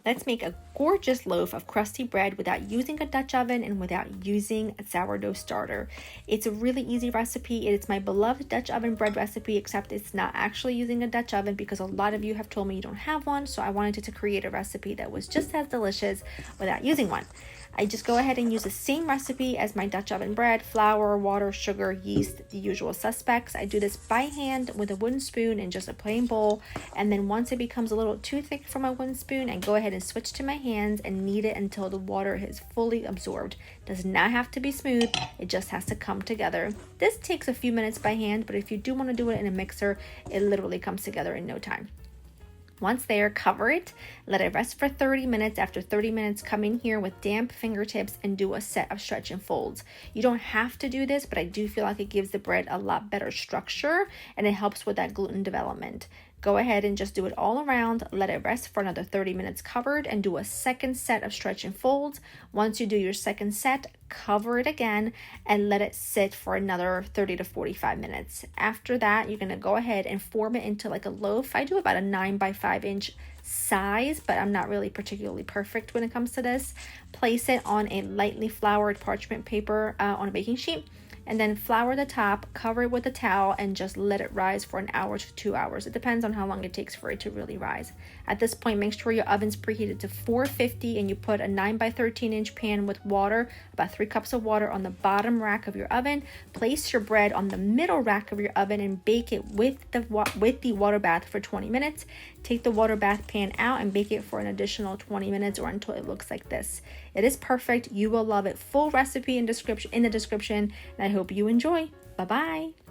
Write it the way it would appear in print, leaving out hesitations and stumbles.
Let's make a gorgeous loaf of crusty bread without using a Dutch oven and without using a sourdough starter. It's a really easy recipe. It's my beloved Dutch oven bread recipe, except it's not actually using a Dutch oven because a lot of you have told me you don't have one, so I wanted to create a recipe that was just as delicious without using one. I just go ahead and use the same recipe as my Dutch oven bread: flour, water, sugar, yeast, the usual suspects. I do this by hand with a wooden spoon in just a plain bowl, and then once it becomes a little too thick for my wooden spoon, I go ahead and switch to my hands and knead it until the water is fully absorbed. Does not have to be smooth, it just has to come together. This takes a few minutes by hand, but if you do want to do it in a mixer, it literally comes together in no time. Once there, cover it, let it rest for 30 minutes. After 30 minutes, come in here with damp fingertips and do a set of stretch and folds. You don't have to do this, but I do feel like it gives the bread a lot better structure and it helps with that gluten development. Go ahead and just do it all around, let it rest for another 30 minutes covered, and do a second set of stretch and folds. Once you do your second set, cover it again and let it sit for another 30 to 45 minutes. After that, you're going to go ahead and form it into like a loaf. I do about a 9 by 5 inch size, but I'm not really particularly perfect when it comes to this. Place it on a lightly floured parchment paper on a baking sheet, and then flour the top, cover it with a towel, and just let it rise for an hour to 2 hours. It depends on how long it takes for it to really rise. At this point, make sure your oven's preheated to 450 and you put a 9 by 13 inch pan with water, about 3 cups of water, on the bottom rack of your oven. Place your bread on the middle rack of your oven and bake it with the water bath for 20 minutes. Take the water bath pan out and bake it for an additional 20 minutes or until it looks like this. It is perfect. You will love it. Full recipe in the description, and I hope you enjoy. Bye-bye.